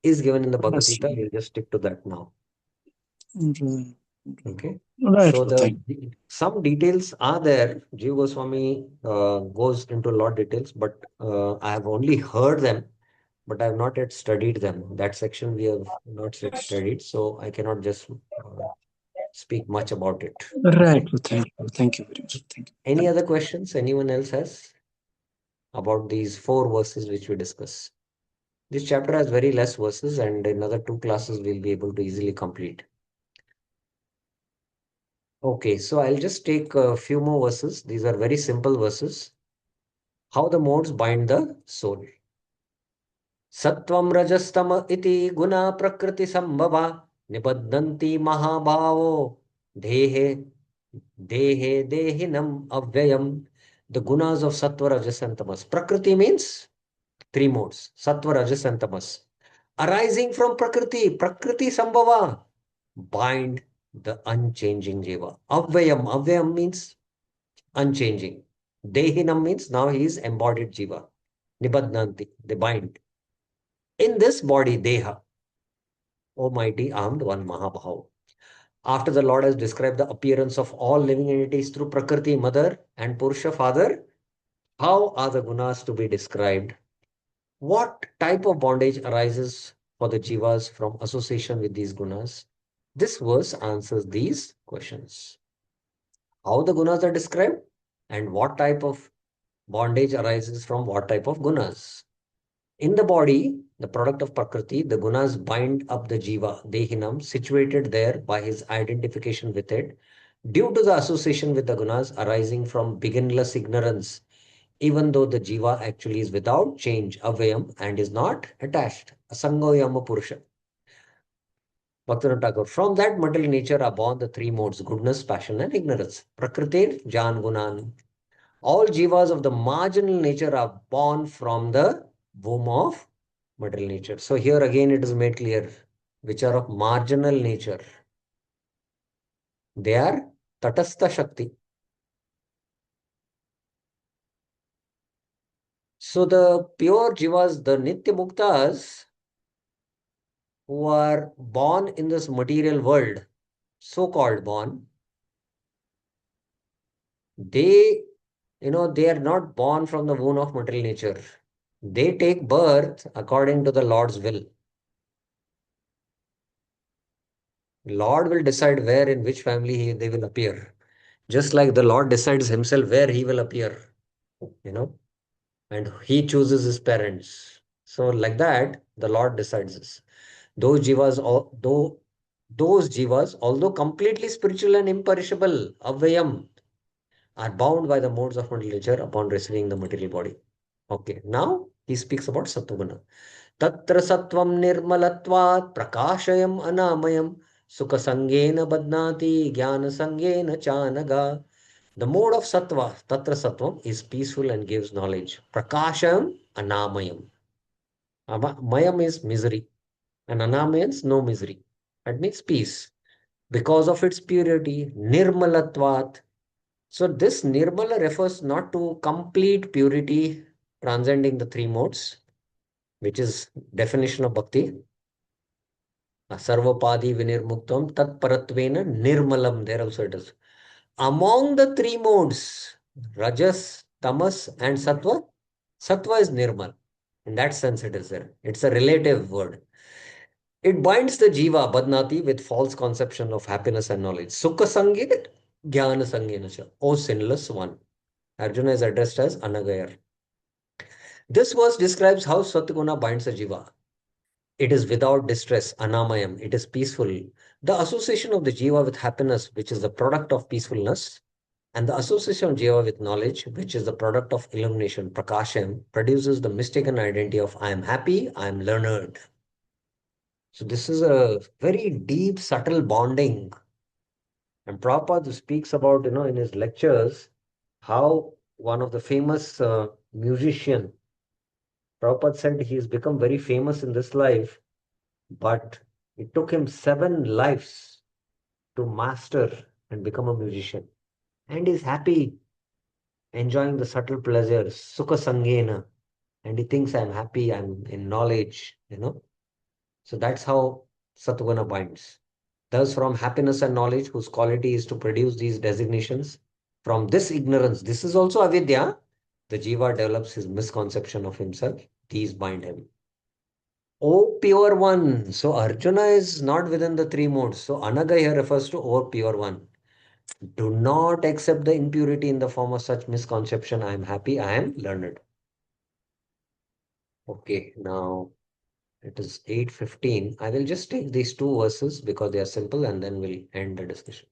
S1: is given in the Bhagavad Gita,
S3: understood.
S1: we'll just stick to that now.
S3: Right.
S1: Okay.
S3: Right.
S1: So
S3: Thank
S1: some details are there. Jiva Goswami goes into a lot of details, but I have only heard them, but I have not yet studied them. That section we have not yet studied, so I cannot just speak much about it.
S3: Right.
S1: Okay.
S3: Thank you. Thank you very much. Thank you.
S1: Any other questions anyone else has about these 4 verses which we discuss? This chapter has very less verses, and in another 2 classes we'll be able to easily complete. Okay, so I'll just take a few more verses. These are very simple verses. How the modes bind the soul. Sattvam rajastama iti guna prakriti sambhava nibaddhanti mahabhavo dehe dehinam avyayam. The gunas of sattva, rajas, and tamas. Prakriti means 3 modes. Sattva, rajas, and tamas. Arising from Prakriti sambhava, bind the unchanging jiva. Avyayam means unchanging. Dehinam means now he is embodied jiva. Nibadnanti, they bind. In this body, Deha, Almighty armed one Mahabhav. After the Lord has described the appearance of all living entities through Prakriti, mother, and Purusha, father, how are the gunas to be described? What type of bondage arises for the jivas from association with these gunas? This verse answers these questions. How the gunas are described and what type of bondage arises from what type of gunas. In the body, the product of Prakriti, the gunas bind up the jiva, Dehinam, situated there by his identification with it, due to the association with the gunas arising from beginnerless ignorance, even though the jiva actually is without change, avayam, and is not attached. Asango Yama Purusha. Bhaktivinoda Thakur. From that material nature are born the 3 modes, goodness, passion, and ignorance. Prakritir, Jan Gunan. All jivas of the marginal nature are born from the womb of material nature. So here again it is made clear which are of marginal nature. They are Tatastha Shakti. So the pure jivas, the Nitya Muktas, who are born in this material world, so-called born, they, they are not born from the womb of material nature. They take birth according to the Lord's will. Lord will decide where in which family they will appear. Just like the Lord decides himself where he will appear, and he chooses his parents. So like that, the Lord decides this. Those jivas, those jivas, although completely spiritual and imperishable, avayam, are bound by the modes of material nature upon receiving the material body. Okay, now he speaks about Sattva. Tatra sattvam nirmalatvat prakashayam anamayam sukha sangena badnati jnana sangena chanaga. The mode of sattva, tatra sattvam, is peaceful and gives knowledge. Prakashayam anamayam. Mayam is misery and ana means no misery. That means peace. Because of its purity, nirmalatvat. So this nirmala refers not to complete purity transcending the three modes, which is definition of bhakti. Sarvapadi vinirmuktam tat paratvena nirmalam. There also it is. Among the three modes, Rajas, Tamas, and Sattva, Sattva is nirmal. In that sense, it is there. It's a relative word. It binds the jiva, badnati, with false conception of happiness and knowledge. Sukha sangit, jnana sangena cha. O sinless one. Arjuna is addressed as Anagayar. This verse describes how Satguna binds the jiva. It is without distress, anamayam. It is peaceful. The association of the jiva with happiness, which is the product of peacefulness, and the association of jiva with knowledge, which is the product of illumination, prakasham, produces the mistaken identity of I am happy, I am learned. So this is a very deep, subtle bonding. And Prabhupada speaks about, in his lectures, how one of the famous musician, Prabhupada said he has become very famous in this life, but it took him 7 lives to master and become a musician. And he's happy, enjoying the subtle pleasures, sukha sangena, and he thinks I'm happy, I'm in knowledge. So that's how Satguna binds. Thus, from happiness and knowledge, whose quality is to produce these designations, from this ignorance, this is also avidya, the jiva develops his misconception of himself. These bind him. O pure one. So Arjuna is not within the 3 modes. So Anaga here refers to O pure one. Do not accept the impurity in the form of such misconception. I am happy, I am learned. Okay, now it is 8:15. I will just take these 2 verses because they are simple and then we'll end the discussion.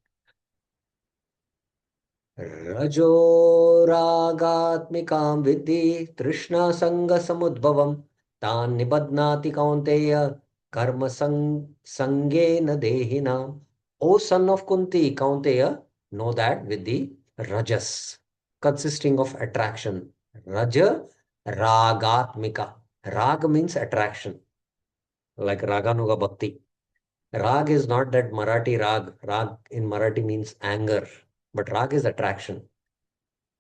S1: Rajo ragatmikam vidhi trishna sanga samudbhavam tan nibadnati kaunteya karma sangena dehina. O son of Kunti, Kaunteya, know that with the rajas, consisting of attraction. Raja ragatmika. Rag means attraction, like Raganuga Bhakti. Rag is not that Marathi rag. Rag in Marathi means anger, but rag is attraction.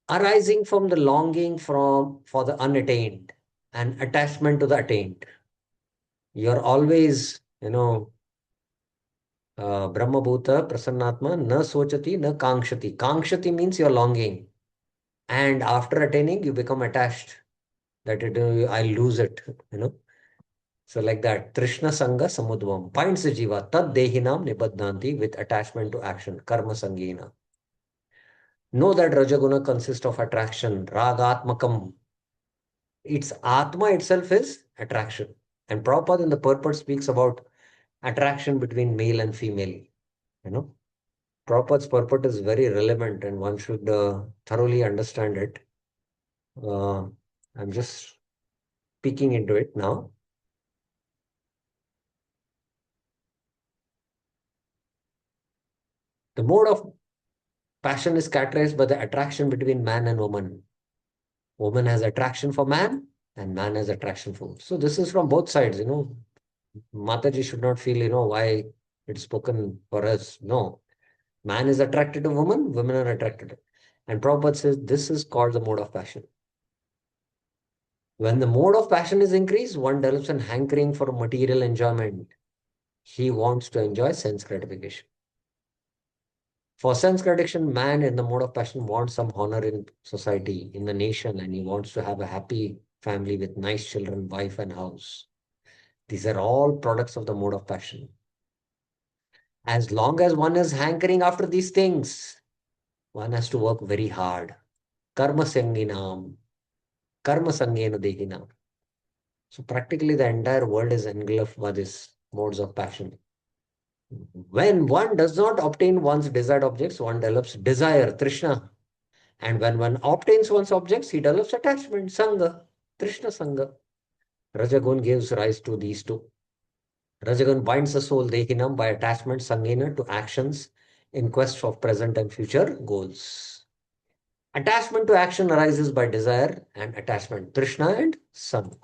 S1: Arising from the longing for the unattained and attachment to the attained. You're always, Brahma Bhuta Prasannatma na sochati na kankshati. Kankshati means you're longing. And after attaining, you become attached. That I lose it. So like that, Trishna Sangha Samudvam binds the jiva, tad dehinam nibadnanti, with attachment to action, karma sangina. Know that Rajaguna consists of attraction, ragatmakam. Its Atma itself is attraction. And Prabhupada in the purport speaks about attraction between male and female. Prabhupada's purport is very relevant and one should thoroughly understand it. I'm just peeking into it now. The mode of passion is characterized by the attraction between man and woman. Woman has attraction for man and man has attraction for woman. So this is from both sides, Mataji should not feel, why it's spoken for us. No. Man is attracted to woman, women are attracted to. And Prabhupada says this is called the mode of passion. When the mode of passion is increased, one develops an hankering for material enjoyment. He wants to enjoy sense gratification. For sense gratification, man in the mode of passion wants some honor in society, in the nation, and he wants to have a happy family with nice children, wife, and house. These are all products of the mode of passion. As long as one is hankering after these things, one has to work very hard. Karma sanginam, karma sangena dehinam. So practically the entire world is engulfed by these modes of passion. When one does not obtain one's desired objects, one develops desire, trishna. And when one obtains one's objects, he develops attachment, sangha, trishna sangha. Rajagun gives rise to these 2. Rajagun binds the soul, dehinam, by attachment, sangena, to actions in quest of present and future goals. Attachment to action arises by desire and attachment, trishna and sangha.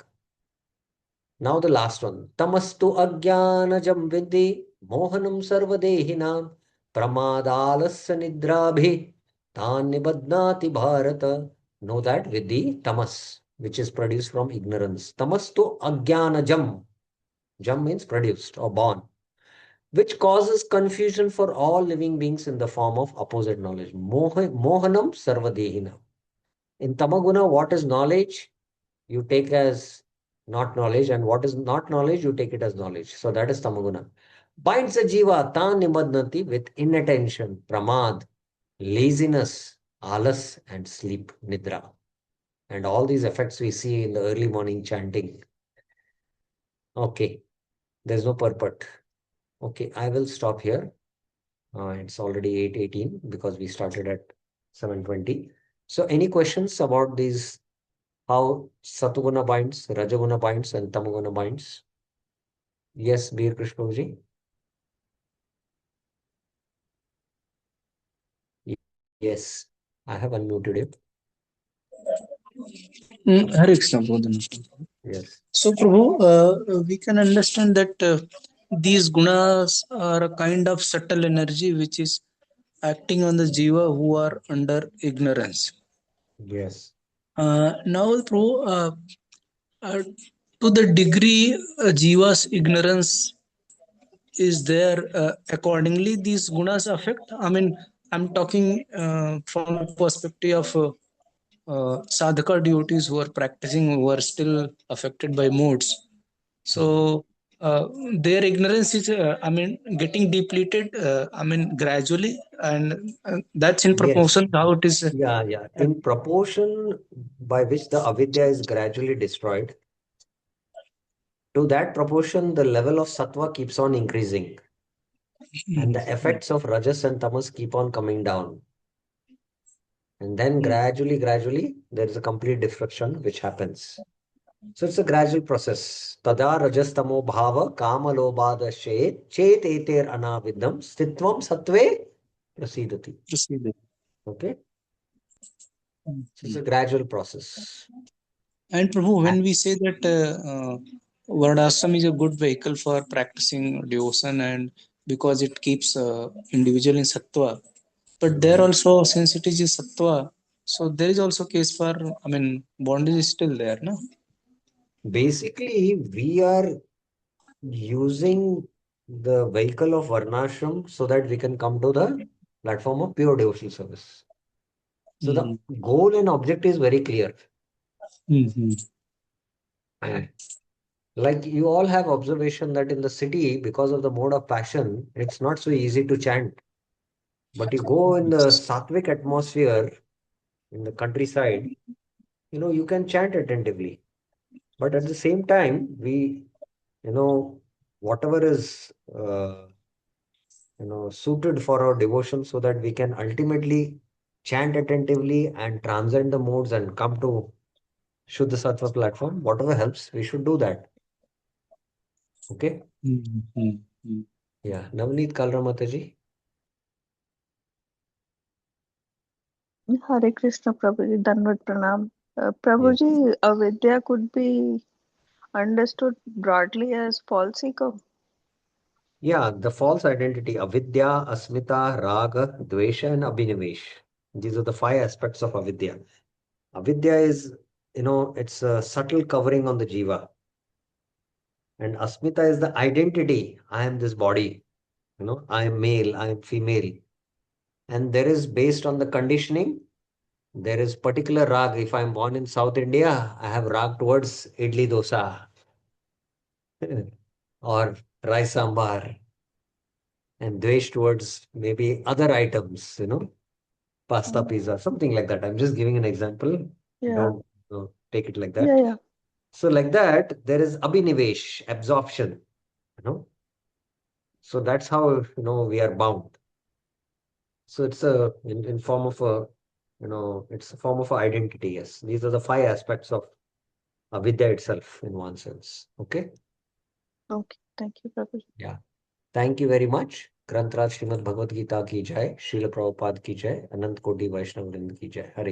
S1: Now the last one. Tamastu ajnanajam vidhi mohanam sarvadehinam pramadalasya nidrabhi tan nibadnati bharata. Know that vidhi tamas. which is produced from ignorance. Tamastu ajnanajam. Jam means produced or born, which causes confusion for all living beings in the form of opposite knowledge. Mohanam sarvadehina. In Tamaguna, what is knowledge? You take as not knowledge, and what is not knowledge, you take it as knowledge. So that is Tamaguna. Binds a jiva tan nimadnati with inattention, pramad, laziness, alas, and sleep, nidra. And all these effects we see in the early morning chanting. Okay, there's no purport. Okay, I will stop here. It's already 8:18 because we started at 7:20. So any questions about these, how Satuguna binds, Rajaguna binds, and Tamaguna binds? Yes, Bir Krishnaji. Yes, I have unmuted you.
S3: Hare Krishna, Prabhu.
S1: Yes.
S3: So, Prabhu, we can understand that these gunas are a kind of subtle energy which is acting on the jiva who are under ignorance.
S1: Yes.
S3: Now, Prabhu, uh, to the degree jiva's ignorance is there, accordingly these gunas affect. I mean, I'm talking from a perspective of sadhaka devotees who are practicing, who are still affected by moods. So their ignorance is, I mean, getting depleted. I mean, gradually, and that's in
S1: Yes.
S3: proportion how it is.
S1: Yeah. In proportion by which the avidya is gradually destroyed, to that proportion, the level of sattva keeps on increasing, and the effects of rajas and tamas keep on coming down. And then gradually, there is a complete destruction which happens. So it's a gradual process. Tada rajastamo bhava kama lobhada shet chet eter anavidam stitvam satve prasidati. Okay. So it's a gradual process.
S3: And Prabhu, when we say that Varnashram is a good vehicle for practicing devotion, and because it keeps individual in sattva, but there also, since it is a sattva, so there is also case for, I mean, bondage is still there, no?
S1: Basically, we are using the vehicle of Varnashram so that we can come to the platform of pure devotional service. So the goal and object is very clear. Like you all have observation that in the city, because of the mode of passion, it's not so easy to chant. But you go in the sattvic atmosphere, in the countryside, you can chant attentively. But at the same time, whatever is, suited for our devotion so that we can ultimately chant attentively and transcend the modes and come to Shuddha Sattva platform, whatever helps, we should do that. Okay? Yeah. Navneet Kalra Mataji.
S4: Hare Krishna, Prabhuji, Danvat Pranam.
S1: Yes.
S4: Prabhuji, avidya could be understood broadly as false ego.
S1: Yeah, the false identity, avidya, asmita, raga, dvesha, and abhinivesh. These are the 5 aspects of avidya. Avidya is, it's a subtle covering on the jiva. And asmita is the identity. I am this body. I am male, I am female. And there is based on the conditioning, there is particular rag. If I'm born in South India, I have rag towards idli dosa or rice sambar, and dvesh towards maybe other items, pasta, pizza, something like that. I'm just giving an example.
S4: Yeah.
S1: Don't take it like that.
S4: Yeah.
S1: So like that, there is abhinivesh, absorption, So that's how, we are bound. So it's in form of a, it's a form of identity. Yes. These are the 5 aspects of Vidya itself in one sense. Okay.
S4: Okay. Thank you, Prabhuji.
S1: Yeah. Thank you very much. Granth Raj Srimad Bhagavad Gita ki jai, Srila Prabhupada ki jai, Anant Koti Vaishnav Vrinda ki jai. Hare